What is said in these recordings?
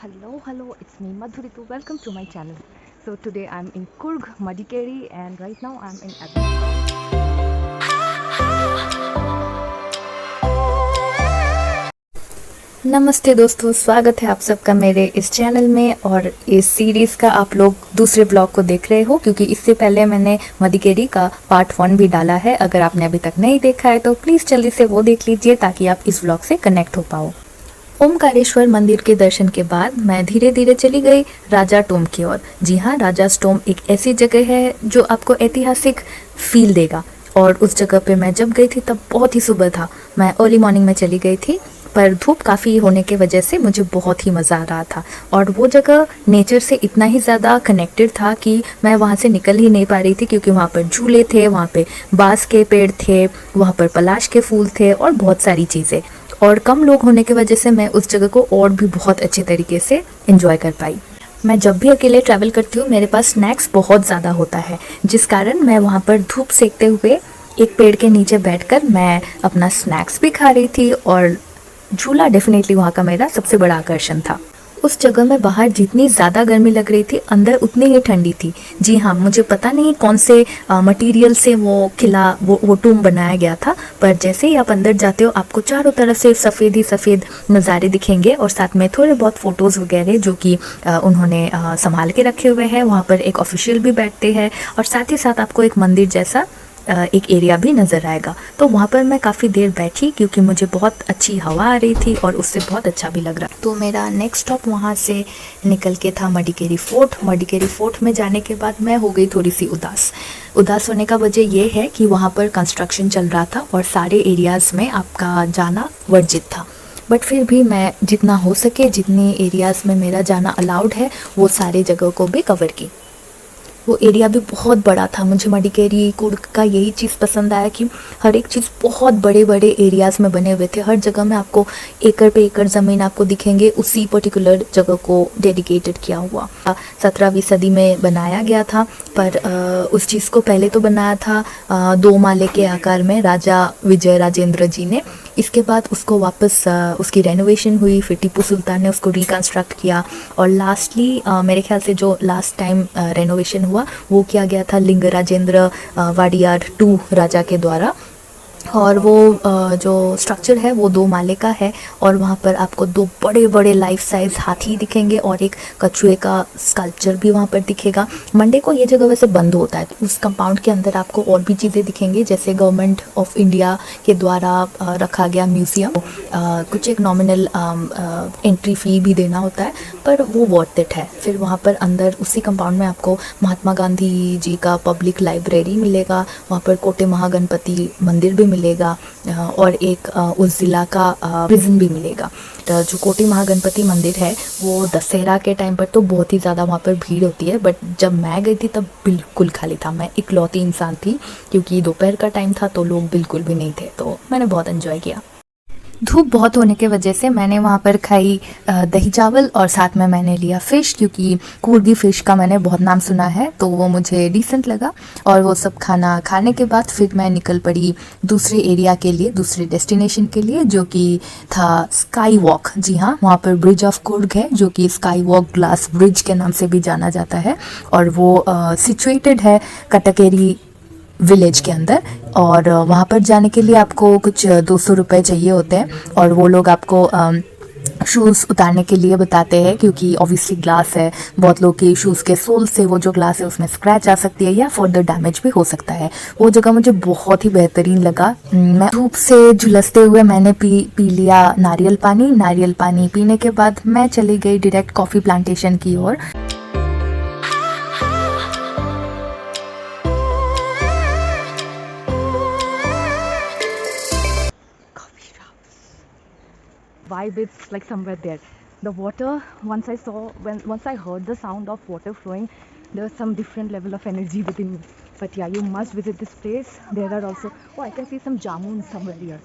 Hello, it's me Madhuritu. Welcome to my channel. So today I'm in Kurg, Madikeri, and right now I'm in नमस्ते दोस्तों, स्वागत है आप सबका मेरे इस चैनल में। और इस सीरीज़ का आप लोग दूसरे ब्लॉग को देख रहे हो क्योंकि इससे पहले मैंने मदिकेरी का पार्ट 1 भी डाला है। अगर आपने अभी तक नहीं देखा है तो प्लीज़ जल्दी से वो देख लीजिए ताकि आप इस ब्लॉग से कनेक्ट हो पाओ। ओमकारेश्वर मंदिर के दर्शन के बाद मैं धीरे धीरे चली गई राजा टोम की ओर। जी हाँ, राजा टोम एक ऐसी जगह है जो आपको ऐतिहासिक फील देगा। और उस जगह पे मैं जब गई थी तब बहुत ही सुबह था। मैं अर्ली मॉर्निंग में चली गई थी, पर धूप काफ़ी होने के वजह से मुझे बहुत ही मज़ा आ रहा था। और वो जगह नेचर से इतना ही ज़्यादा कनेक्टेड था कि मैं वहाँ से निकल ही नहीं पा रही थी, क्योंकि वहाँ पर झूले थे, वहाँ पे बांस के पेड़ थे, वहाँ पर पलाश के फूल थे और बहुत सारी चीज़ें। और कम लोग होने की वजह से मैं उस जगह को और भी बहुत अच्छे तरीके से एंजॉय कर पाई। मैं जब भी अकेले ट्रैवल करती हूँ मेरे पास स्नैक्स बहुत ज़्यादा होता है, जिस कारण मैं वहाँ पर धूप सेकते हुए एक पेड़ के नीचे बैठकर मैं अपना स्नैक्स भी खा रही थी। और झूला डेफिनेटली वहाँ का मेरा सबसे बड़ा आकर्षण था। उस जगह में बाहर जितनी ज़्यादा गर्मी लग रही थी, अंदर उतनी ही ठंडी थी। जी हाँ, मुझे पता नहीं कौन से मटेरियल से वो किला वो टूम बनाया गया था, पर जैसे ही आप अंदर जाते हो आपको चारों तरफ से सफ़ेद ही सफ़ेद नज़ारे दिखेंगे और साथ में थोड़े बहुत फ़ोटोज़ वगैरह जो कि उन्होंने संभाल के रखे हुए हैं। वहाँ पर एक ऑफिशियल भी बैठते हैं और साथ ही साथ आपको एक मंदिर जैसा एक एरिया भी नज़र आएगा। तो वहाँ पर मैं काफ़ी देर बैठी क्योंकि मुझे बहुत अच्छी हवा आ रही थी और उससे बहुत अच्छा भी लग रहा। तो मेरा नेक्स्ट स्टॉप वहाँ से निकल के था मडिकेरी फोर्ट। मडिकेरी फोर्ट में जाने के बाद मैं हो गई थोड़ी सी उदास होने का वजह ये है कि वहाँ पर कंस्ट्रक्शन चल रहा था और सारे एरियाज़ में आपका जाना वर्जित था। बट फिर भी मैं जितना हो सके, जितने एरियाज़ में मेरा जाना अलाउड है, वो सारे जगह को भी कवर की। वो एरिया भी बहुत बड़ा था। मुझे मडिकेरी कुर्ग का यही चीज़ पसंद आया कि हर एक चीज़ बहुत बड़े बड़े एरियाज़ में बने हुए थे। हर जगह में आपको एकड़ पे एकड़ ज़मीन आपको दिखेंगे उसी पर्टिकुलर जगह को डेडिकेटेड किया हुआ। 17वीं सदी में बनाया गया था, पर उस चीज़ को पहले तो बनाया था 2 माले के आकार में राजा विजय राजेंद्र जी ने। इसके बाद उसको वापस उसकी रेनोवेशन हुई, फिर टीपू सुल्तान ने उसको रिकन्स्ट्रक्ट किया और लास्टली मेरे ख्याल से जो लास्ट टाइम रेनोवेशन हुआ वो किया गया था लिंगराजेंद्र वाडियार 2 राजा के द्वारा। और वो जो स्ट्रक्चर है वो 2 माले का है और वहाँ पर आपको 2 बड़े बड़े लाइफ साइज हाथी दिखेंगे और एक कछुए का स्कल्पचर भी वहाँ पर दिखेगा। मंडे को ये जगह वैसे बंद होता है। उस कंपाउंड के अंदर आपको और भी चीज़ें दिखेंगी, जैसे गवर्नमेंट ऑफ इंडिया के द्वारा रखा गया म्यूज़ियम। कुछ एक नॉमिनल एंट्री फ़ी भी देना होता है, पर वो वर्थ इट है। फिर वहाँ पर अंदर उसी कंपाउंड में आपको महात्मा गांधी जी का पब्लिक लाइब्रेरी मिलेगा, वहाँ पर कोटे महागणपति मंदिर भी मिलेगा और एक उस ज़िला का प्रिजन भी मिलेगा। तो जो कोटी महागणपति मंदिर है वो दशहरा के टाइम पर तो बहुत ही ज़्यादा वहाँ पर भीड़ होती है, बट जब मैं गई थी तब बिल्कुल खाली था। मैं इकलौती इंसान थी क्योंकि दोपहर का टाइम था तो लोग बिल्कुल भी नहीं थे। तो मैंने बहुत एंजॉय किया। धूप बहुत होने की वजह से मैंने वहाँ पर खाई दही चावल और साथ में मैंने लिया फ़िश, क्योंकि कुर्गी फ़िश का मैंने बहुत नाम सुना है तो वो मुझे डिसेंट लगा। और वो सब खाना खाने के बाद फिर मैं निकल पड़ी दूसरे एरिया के लिए, दूसरे डेस्टिनेशन के लिए, जो कि था स्काई वॉक। जी हाँ, वहाँ पर ब्रिज ऑफ कुर्ग है जो कि स्काई वॉक ग्लास ब्रिज के नाम से भी जाना जाता है और वो सिचुएटेड है कटकेरी विलेज के अंदर। और वहाँ पर जाने के लिए आपको कुछ 200 रुपये चाहिए होते हैं और वो लोग आपको शूज़ उतारने के लिए बताते हैं, क्योंकि ऑब्वियसली ग्लास है, बहुत लोग के शूज़ के सोल से वो जो ग्लास है उसमें स्क्रैच आ सकती है या फर्दर डैमेज भी हो सकता है। वो जगह मुझे बहुत ही बेहतरीन लगा। मैं धूप से झुलसते हुए मैंने पी लिया नारियल पानी। नारियल पानी पीने के बाद मैं चली गई डायरेक्ट कॉफ़ी प्लांटेशन की ओर। vibe is like somewhere there. The water, once I heard the sound of water flowing, there was some different level of energy within me. But yeah, you must visit this place. There are also, oh, I can see some jamun somewhere here.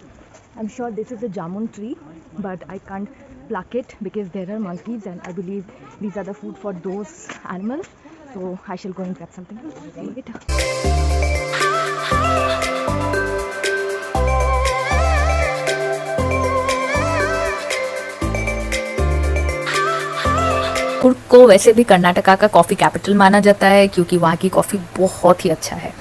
I'm sure this is a jamun tree, but I can't pluck it because there are monkeys and I believe these are the food for those animals. So I shall go and grab something later. Coorg को वैसे भी कर्नाटका का coffee capital माना जाता है क्योंकि वहाँ की कॉफ़ी बहुत ही अच्छा है।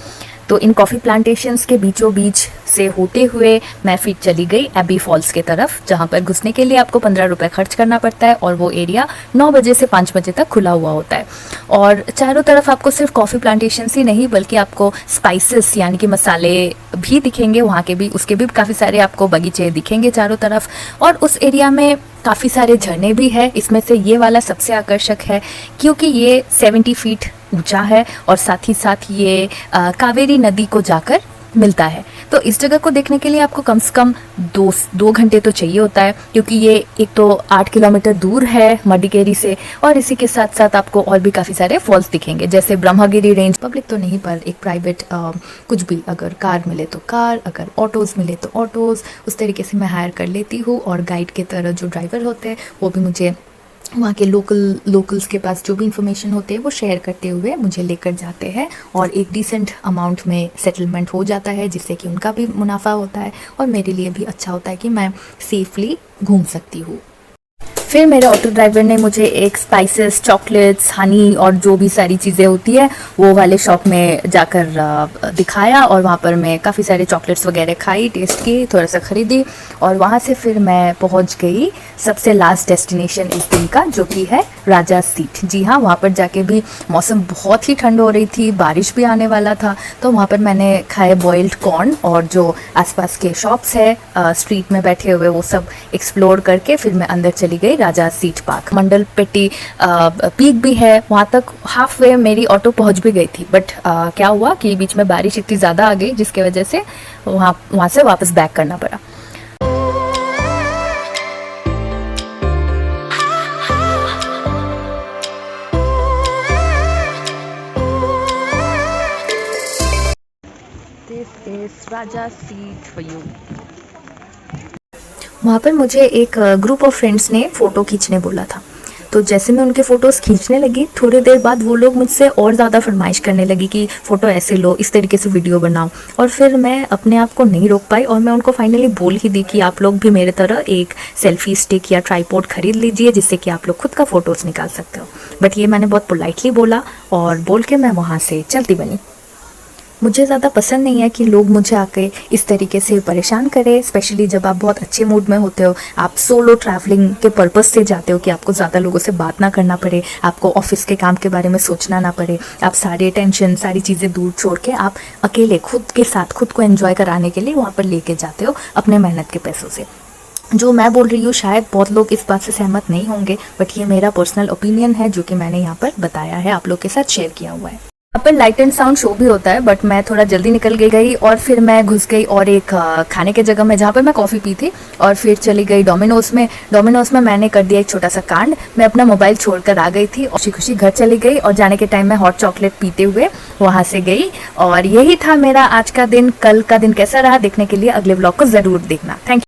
तो इन कॉफ़ी प्लांटेशंस के बीचों बीच से होते हुए मैं फिर चली गई एबी फॉल्स की तरफ, जहाँ पर घुसने के लिए आपको 15 रुपये खर्च करना पड़ता है और वो एरिया 9 बजे से 5 बजे तक खुला हुआ होता है। और चारों तरफ आपको सिर्फ कॉफ़ी प्लांटेशंस ही नहीं बल्कि आपको स्पाइसेस यानी कि मसाले भी दिखेंगे, वहाँ के भी उसके भी काफ़ी सारे आपको बगीचे दिखेंगे चारों तरफ। और उस एरिया में काफ़ी सारे झरने भी है, इसमें से ये वाला सबसे आकर्षक है क्योंकि ये 70 फीट ऊंचा है और साथ ही साथ ये कावेरी नदी को जाकर मिलता है। तो इस जगह को देखने के लिए आपको कम से कम दो घंटे तो चाहिए होता है क्योंकि ये एक तो 8 किलोमीटर दूर है मडिकेरी से, और इसी के साथ साथ आपको और भी काफ़ी सारे फॉल्स दिखेंगे जैसे ब्रह्मगिरी रेंज। पब्लिक तो नहीं पर एक प्राइवेट कुछ भी, अगर कार मिले तो कार, अगर ऑटोज़ मिले तो ऑटोज़, उस तरीके से मैं हायर कर लेती हूँ। और गाइड के तरह जो ड्राइवर होते हैं वो भी मुझे वहाँ के लोकल्स के पास जो भी इंफॉर्मेशन होते हैं वो शेयर करते हुए मुझे लेकर जाते हैं और एक डिसेंट अमाउंट में सेटलमेंट हो जाता है जिससे कि उनका भी मुनाफा होता है और मेरे लिए भी अच्छा होता है कि मैं सेफली घूम सकती हूँ। फिर मेरे ऑटो ड्राइवर ने मुझे एक स्पाइसेस, चॉकलेट्स, हनी और जो भी सारी चीज़ें होती है वो वाले शॉप में जाकर दिखाया और वहाँ पर मैं काफ़ी सारे चॉकलेट्स वगैरह खाई, टेस्ट की, थोड़ा सा ख़रीदी और वहाँ से फिर मैं पहुँच गई सबसे लास्ट डेस्टिनेशन इस दिन का, जो कि है राजा सीट। जी हाँ, वहाँ पर जाके भी मौसम बहुत ही ठंड हो रही थी, बारिश भी आने वाला था, तो वहाँ पर मैंने खाए बॉइल्ड कॉर्न और जो आसपास के शॉप्स है स्ट्रीट में बैठे हुए वो सब एक्सप्लोर करके फिर मैं अंदर चली गई राजा सीट पार्क। मंडल पेटी पीक भी है, वहाँ तक हाफ वे मेरी ऑटो पहुँच भी गई थी, बट क्या हुआ कि बीच में बारिश इतनी ज़्यादा आ गई जिसकी वजह से वहाँ से वापस बैक करना पड़ा। This is Raja seat for you. वहाँ पर मुझे एक ग्रुप ऑफ फ्रेंड्स ने फ़ोटो खींचने बोला था, तो जैसे मैं उनके फ़ोटोज़ खींचने लगी थोड़ी देर बाद वो लोग मुझसे और ज़्यादा फरमाइश करने लगी कि फ़ोटो ऐसे लो, इस तरीके से वीडियो बनाओ। और फिर मैं अपने आप को नहीं रोक पाई और मैं उनको फाइनली बोल ही दी कि आप लोग भी मेरे तरह एक सेल्फी स्टिक या ट्राईपॉड ख़रीद लीजिए जिससे कि आप लोग खुद का फ़ोटोज़ निकाल सकते हो। बट ये मैंने बहुत पोलाइटली बोला और बोल के मैं वहाँ से चलती बनी। मुझे ज़्यादा पसंद नहीं है कि लोग मुझे आके इस तरीके से परेशान करें, स्पेशली जब आप बहुत अच्छे मूड में होते हो, आप सोलो ट्रैवलिंग के पर्पस से जाते हो कि आपको ज़्यादा लोगों से बात ना करना पड़े, आपको ऑफिस के काम के बारे में सोचना ना पड़े, आप सारे टेंशन सारी चीज़ें दूर छोड़ के आप अकेले खुद के साथ खुद को एंजॉय कराने के लिए वहाँ पर लेके जाते हो अपने मेहनत के पैसों से। जो मैं बोल रही हूँ शायद बहुत लोग इस बात से सहमत नहीं होंगे, बट ये मेरा पर्सनल ओपिनियन है जो कि मैंने यहाँ पर बताया है, आप लोग के साथ शेयर किया हुआ है। यहाँ पर लाइट एंड साउंड शो भी होता है, बट मैं थोड़ा जल्दी निकल गई और फिर मैं घुस गई और एक खाने के जगह में जहाँ पर मैं कॉफ़ी पी थी और फिर चली गई डोमिनोज़ में। डोमिनोज़ में मैंने कर दिया एक छोटा सा कांड, मैं अपना मोबाइल छोड़कर आ गई थी और खुशी खुशी घर चली गई और जाने के टाइम मैं हॉट चॉकलेट पीते हुए वहाँ से गई। और यही था मेरा आज का दिन। कल का दिन कैसा रहा देखने के लिए अगले व्लॉग को ज़रूर देखना। Thank you.